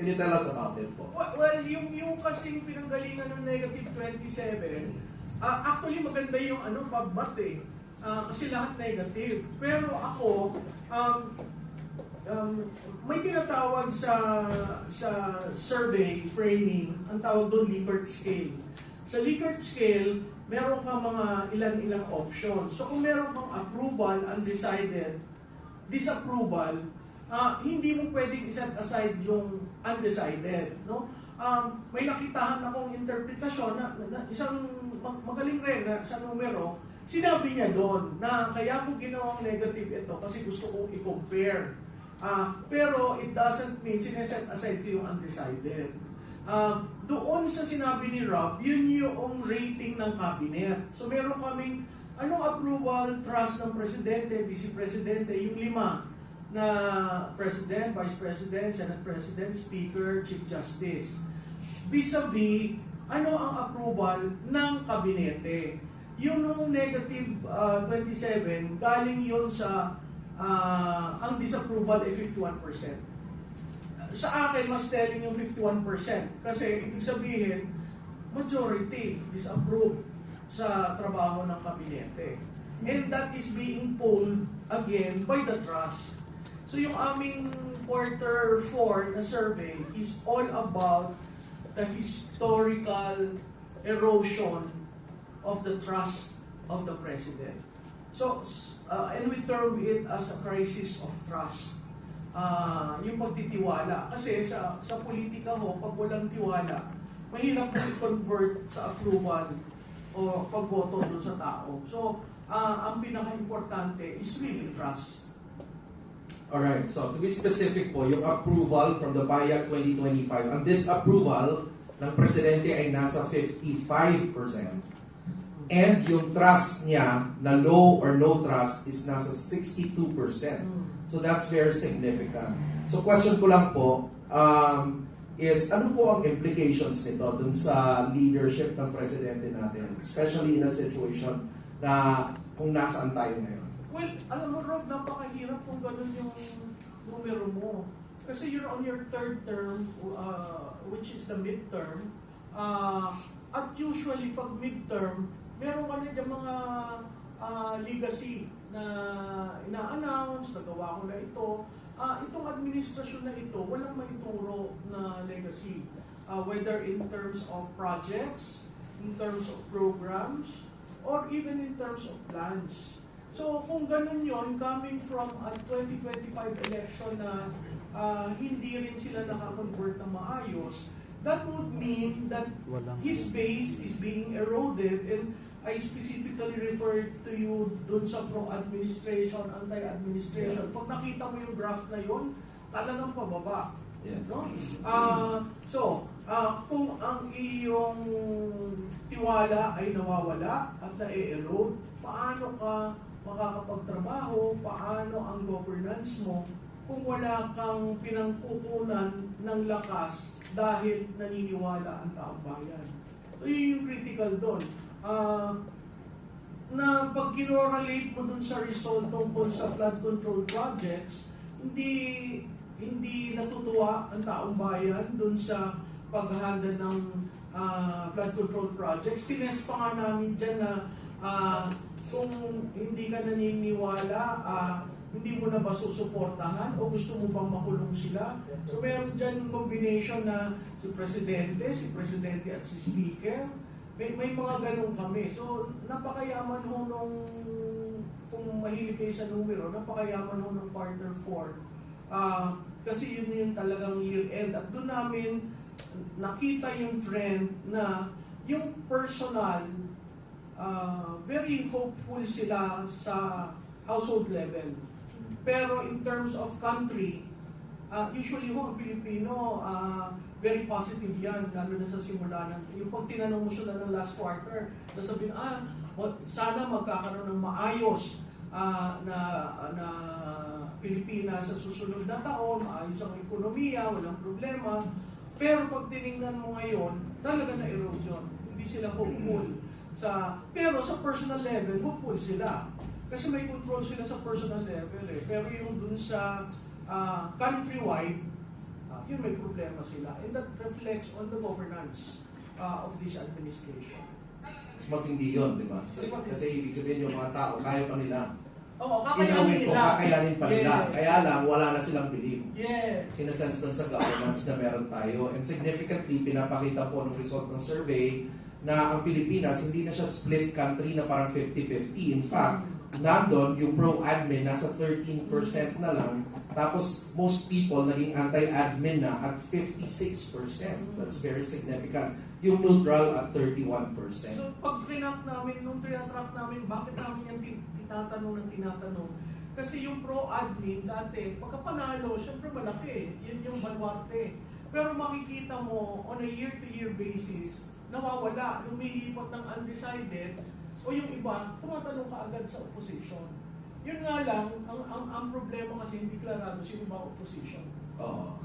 Can you tell us about it po? Well, yung kasing pinanggalingan ng negative 27, actually maganda yung pagbat eh. Kasi lahat negative. Pero ako, may tinatawag sa survey framing, ang tawag doon Likert scale. Sa Likert scale, meron ka mga ilang options. So kung meron kang approval, undecided, disapproval, hindi mo pwedeng iset aside yung undecided, no? May nakitahan akong interpretasyon na isang magaling rin na sa numero, sinabi niya doon na kaya ko ginawang negative ito kasi gusto kong i-compare. Pero it doesn't mean sineset aside ko yung undecided. Doon sa sinabi ni Rob, yun yung rating ng cabinet. So meron kaming approval, trust ng presidente, vice presidente, yung 5 na president, vice president, senate president, speaker, chief justice. Vis-a-vis, ang approval ng kabinete. Yung negative 27, galing yun sa ang disapproval ay 51%. Sa akin, mas telling yung 51%. Kasi ibig sabihin, majority disapprove sa trabaho ng kabinete. And that is being polled again by the trust. So yung aming quarter 4 na survey is all about the historical erosion of the trust of the president. So, and we term it as a crisis of trust. Yung pagtitiwala. Kasi sa politika ho, pag walang tiwala, mahirap mo i-convert sa approval o pagboto doon sa tao. So, ang pinaka-importante is really trust. Alright, so to be specific po, yung approval from the BIAC 2025, ang disapproval ng presidente ay nasa 55%. And yung trust niya na low or no trust is nasa 62%. So that's very significant. So question ko lang po, is ano po ang implications nito dun sa leadership ng presidente natin, especially in a situation na kung nasaan tayo ngayon? Well, alam mo Rob, napakahirap kung ganun yung numero mo. Kasi you're on your third term, which is the midterm. At usually, pag midterm, meron ka na dyan mga legacy na ina-announce, nagawa ko na ito. Itong administrasyon na ito, walang maituro na legacy. Whether in terms of projects, in terms of programs, or even in terms of plans. So kung ganun yon, coming from a 2025 election na hindi rin sila nakakonvert na maayos, that would mean that his base is being eroded, and I specifically referred to you dun sa pro-administration, anti-administration. Pag nakita mo yung graph na yun, talagang pababa. Yes. No? Kung ang iyong tiwala ay nawawala at na-erode, paano ka makakapagtrabaho, paano ang governance mo kung wala kang pinangkukunan ng lakas dahil naniniwala ang taong bayan. So yun yung critical doon. Na pag kinorelate mo dun sa result tungkol sa flood control projects, hindi natutuwa ang taong bayan dun sa pag-handle ng flood control projects. Tinest pa nga namin dyan na kung hindi ka naniniwala, hindi mo na ba susuportahan o gusto mo bang makulong sila? So meron dyan combination na si Presidente at si Speaker. May mga ganun kami. So napakayaman ho nung, kung mahilig kayo sa numero, napakayaman ho ng quarter 4. Kasi yun yung talagang year end. At doon namin nakita yung trend na yung personal, very hopeful sila sa household level. Pero in terms of country, usually ho, ang Pilipino, very positive yan, lalo na sa simula ng, yung pag tinanong mo sila ng last quarter, nasabihin, sana magkakaroon ng maayos na Pilipinas sa susunod na taon, maayos ang ekonomiya, walang problema. Pero pag tinignan mo ngayon, talaga na erosion. Hindi sila hopeful. Pero sa personal level, hopeful sila. Kasi may control sila sa personal level eh. Pero yung dun sa countrywide, yun may problema sila. And that reflects on the governance of this administration. Mas matindi yun, di ba? Kasi ibig sabihin yung mga tao, kaya pa nila. Oo, kakayanin nila. Kakayanin pa nila. Yeah. Kaya lang, wala na silang believe. Yeah. In a sense dun sa governments na meron tayo. And significantly, pinapakita po ng result ng survey na ang Pilipinas, hindi na siya split country na parang 50-50. In fact, nandun, yung pro-admin nasa 13% na lang. Tapos, most people naging anti-admin na at 56%. That's very significant. Yung neutral at 31%. So, pag nung trinatrack namin, bakit namin yung tinatanong? Kasi yung pro-admin dati, pagka panalo, syempre malaki. Yun yung baluarte. Pero makikita mo, on a year-to-year basis, nawawala. Lumilipat ng undecided, o yung iba, tumatanong ka agad sa opposition. Yun nga lang, ang problema kasi hindi klarado sino ba opposition. Oo.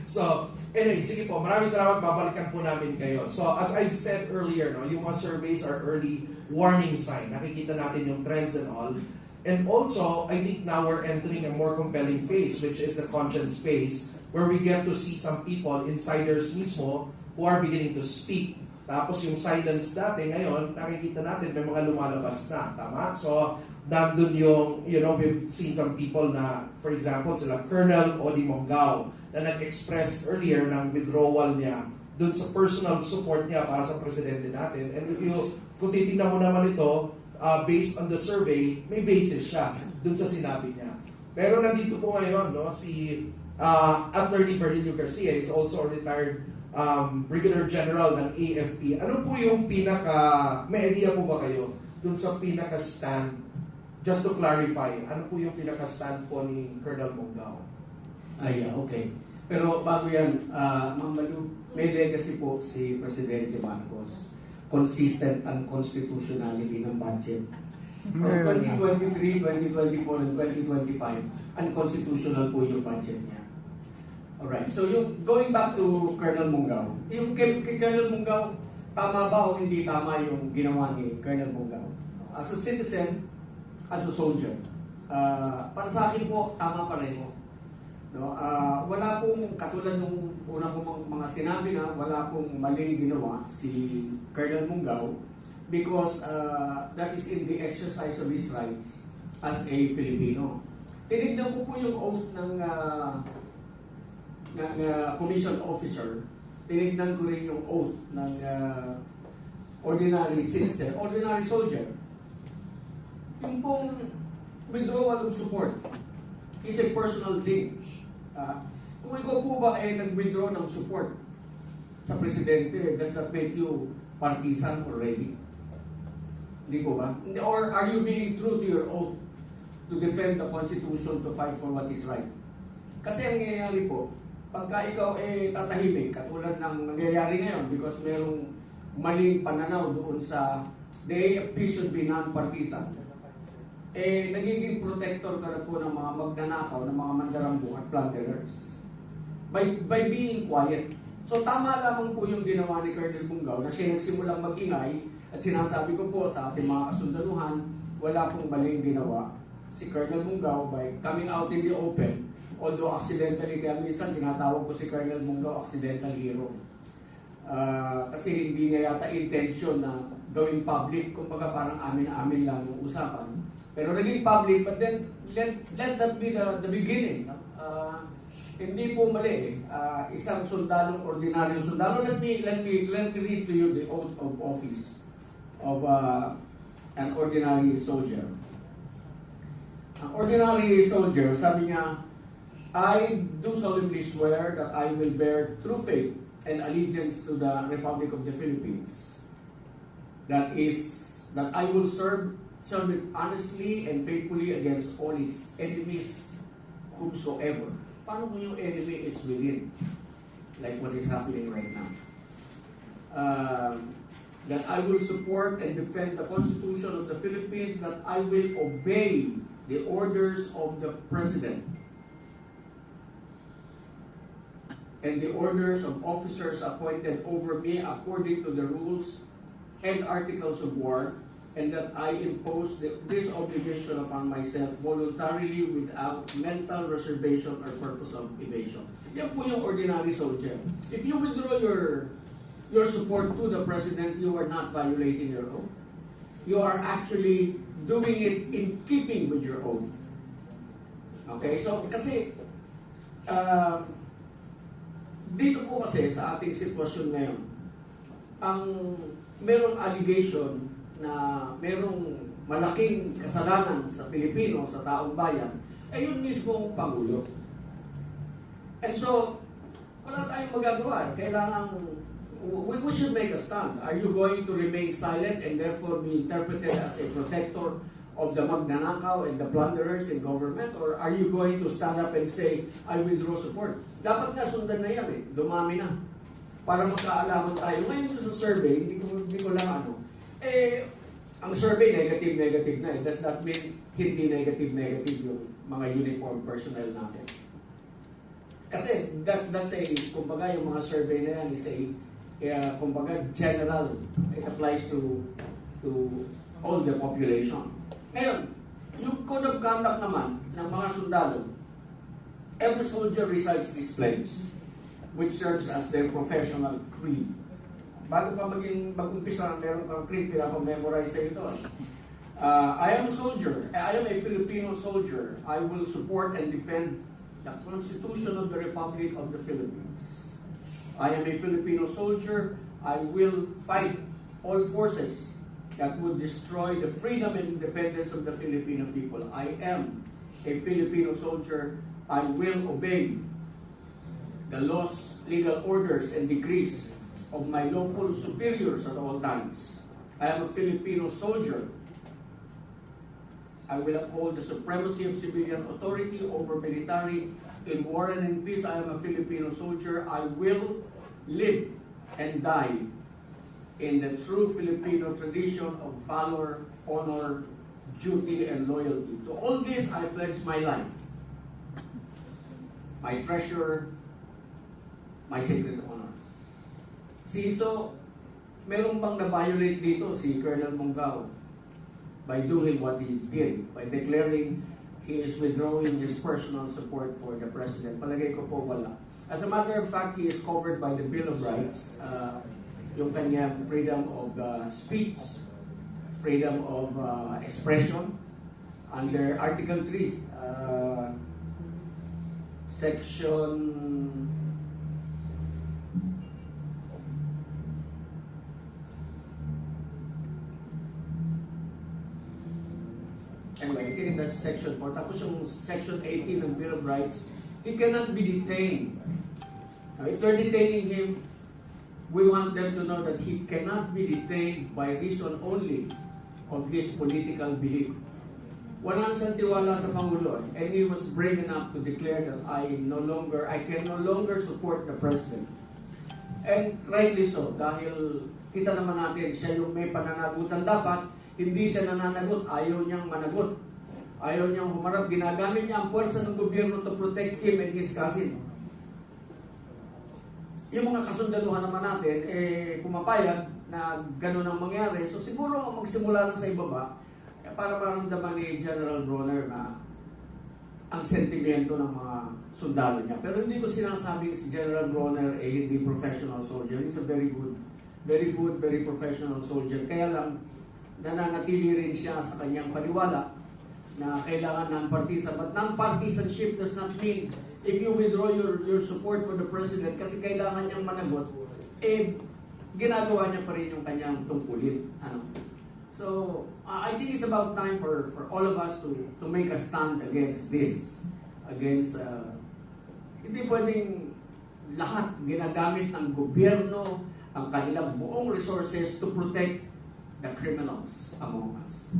So, anyway, sige po, maraming salamat, babalikan po namin kayo. So, as I've said earlier, no, yung mga surveys are early warning sign. Nakikita natin yung trends and all. And also, I think now we're entering a more compelling phase, which is the conscience phase, where we get to see some people, insiders mismo, who are beginning to speak. Tapos yung silence dati, ngayon, nakikita natin may mga lumalabas na. Tama? So, nandun yung, we've seen some people na, for example, sila Colonel Odi Mongao, na nag-express earlier ng withdrawal niya dun sa personal support niya para sa presidente natin. And kung titignan mo naman ito, based on the survey, may basis siya dun sa sinabi niya. Pero nandito po ngayon, no, si Attorney Bernilio Garcia is also a retired Brigadier General ng AFP. Ano po yung may idea po ba kayo dun sa pinaka-stand? Just to clarify, ano po yung pinaka-stand po ni Colonel Mongao? Okay. Pero bago yan, Ma'am Malu, may legacy po si Presidente Marcos. Consistent and constitutionality ng budget. From 2023, 2024, and 2025, unconstitutional po yung budget niya. Alright, so yung going back to Colonel Mongao, yung kay Colonel Mongao, tama ba o hindi tama yung ginawa ni Colonel Mongao? As a citizen, as a soldier, para sa akin po, tama pareho. No? Wala pong, katulad nung una kong mga sinabi na, wala pong maling ginawa si Colonel Mongao because that is in the exercise of his rights as a Filipino. Tinignan ko po yung oath ng commission officer, tinignan ko rin yung oath ng ordinary citizen, ordinary soldier. Yung pong withdrawal of support is a personal thing. Kung ikaw po ba ay nag-withdraw ng support sa presidente, does that make you partisan already? Hindi po ba? Or are you being true to your oath to defend the Constitution, to fight for what is right? Kasi ang nangyayari po, pagka ikaw tatahimik, katulad ng nangyayari ngayon because merong maling pananaw doon sa the AFP should be non-partisan, nagiging protector ka na po ng mga magnanakaw, ng mga mandarambong at plunderers. By being quiet. So tama lamang po yung ginawa ni Colonel Mongao na siya nagsimulang mag-ingay at sinasabi ko po sa ating mga kasundaluhan, wala pong maling ginawa si Colonel Mongao by coming out in the open. Although accidentally, kaya minsan tinatawag ko si Colonel Mongao accidental hero. Kasi hindi niya yata intention na gawing public, kumbaga parang amin-amin lang yung usapan. Pero naging public, but then let that be the beginning. Hindi po mali isang sundalong, ordinaryong sundalo. Let me read to you the oath of office of an ordinary soldier. An ordinary soldier, sabi niya, I do solemnly swear that I will bear true faith and allegiance to the Republic of the Philippines. That I will serve it honestly and faithfully against all its enemies whomsoever. Paano kung yung enemy is within? Like what is happening right now. That I will support and defend the Constitution of the Philippines, that I will obey the orders of the President and the orders of officers appointed over me according to the rules and articles of war, and that I impose this obligation upon myself voluntarily without mental reservation or purpose of evasion. Yan po yung ordinary soldier. If you withdraw your support to the President, you are not violating your oath. You are actually doing it in keeping with your oath. Okay? So, kasi, dito po kasi sa ating sitwasyon ngayon, ang merong allegation na merong malaking kasalanan sa Pilipino, sa taong bayan, ay yun mismo Pangulo. And so, wala tayong magagawa. Kailangan, we should make a stand. Are you going to remain silent and therefore be interpreted as a protector of the magnanakaw and the plunderers in government? Or are you going to stand up and say, I withdraw support? Dapat nga sundan na yan eh. Dumami na. Para magkaalaman tayo. Ngayon sa survey, hindi ko lang ano. Ang survey negative na eh. Does that mean hindi negative yung mga uniform personnel natin? Kasi that's a, kumbaga yung mga survey na yan is a, kumbaga general. It applies to all the population. Ngayon, yung code of conduct naman ng mga sundalo, every soldier recites this pledge, which serves as their professional creed. Bago pa mag-umpisa, meron kang creed, pinapamemorize sa ito. I am a soldier. I am a Filipino soldier. I will support and defend the Constitution of the Republic of the Philippines. I am a Filipino soldier. I will fight all forces that would destroy the freedom and independence of the Filipino people. I am a Filipino soldier. I will obey the laws, legal orders, and decrees of my lawful superiors at all times. I am a Filipino soldier. I will uphold the supremacy of civilian authority over military in war and in peace. I am a Filipino soldier. I will live and die in the true Filipino tradition of valor, honor, duty, and loyalty. To all this, I pledge my life, my treasure, my sacred honor. So, meron bang na-violate dito si Colonel Mongao by doing what he did, by declaring he is withdrawing his personal support for the President? Palagay ko po wala. As a matter of fact, he is covered by the Bill of Rights, yung kanyang freedom of speech, freedom of expression, under Article 3, Section anyway, I think that's Section 4. Tapos yung Section 18 ng Bill of Rights, he cannot be detained. Now, if they're detaining him, we want them to know that he cannot be detained by reason only of his political belief. Walang santiwala sa Pangulo, and he was brave enough to declare that I can no longer support the President. And rightly so, dahil kita naman natin, siya yung may pananagutan dapat, hindi siya nananagot, ayaw niyang managot. Ayaw niyang humarap, ginagamit niya ang puwersa ng gobyerno to protect him and his cousin. Yung mga kasundaluhan naman natin, pumapayag na gano'n ang mangyari. So siguro magsimula na sa ibaba, para maramdaman ni General Bronner na ang sentimento ng mga sundalo niya. Pero hindi ko sinasabing si General Bronner hindi professional soldier. He's a very professional soldier. Kaya lang, nananatili rin siya sa kanyang paniwala na kailangan non-partisan. But non-partisanship does not mean if you withdraw your support for the President kasi kailangan niyang managot, ginagawa niya pa rin yung kanyang tungkulin. So, I think it's about time for all of us to make a stand against this. Against, hindi pwedeng lahat ginagamit ng gobyerno, ang kanilang buong resources to protect the criminals among us.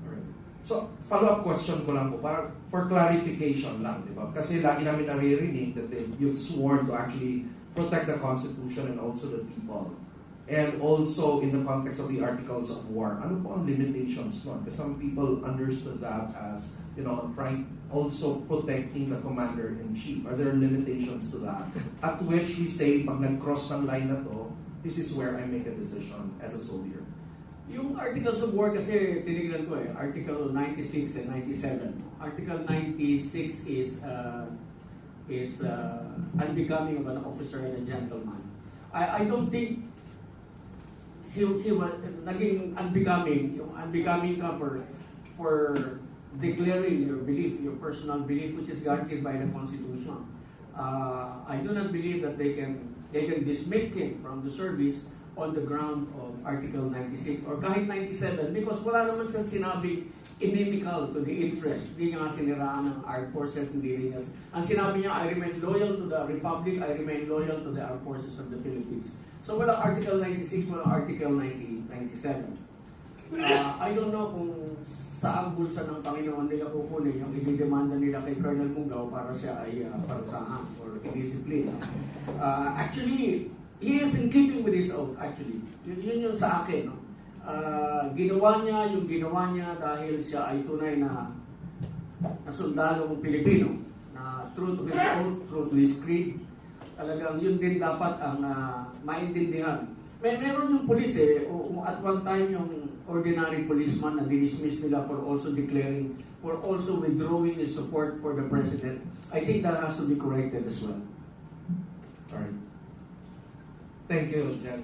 Alright. So, follow-up question ko lang po, para for clarification lang, di ba? Kasi lagi namin naririnig that you've sworn to actually protect the Constitution and also the people. And also in the context of the Articles of War, ano po ang limitations nun? Because some people understood that as, trying also protecting the commander-in-chief. Are there limitations to that? At which we say, pag nag-cross ng line na to, this is where I make a decision as a soldier. Yung articles of war kasi tinignan ko Article 96 and 97. Article 96 is unbecoming of an officer and a gentleman. I don't think he was naging unbecoming, yung unbecoming ka for declaring your belief, your personal belief, which is guaranteed by the Constitution. I do not believe that they can dismiss him from the service on the ground of Article 96 or kahit 97 because wala naman siyang sinabing inimical to the interest. Hindi nga siniraan ng armed forces, hindi rin niya. Ang sinabi niya, I remain loyal to the Republic, I remain loyal to the armed forces of the Philippines. So walang Article 96, walang Article 97. I don't know kung saan bulsa ng Panginoon nila kukunin yung ididemanda nila kay Colonel Mungao para siya ay parusahan or i-discipline. Actually, he is in keeping with his oath, actually. Yun yung sa akin, no? Ginawa niya dahil siya ay tunay na sundalong Pilipino na true to his oath, true to his creed. Talagang yun din dapat ang maintindihan. Meron yung police at one time yung ordinary policeman na dinismiss nila for also declaring, for also withdrawing his support for the president. I think that has to be corrected as well. Alright. Thank you, Jan.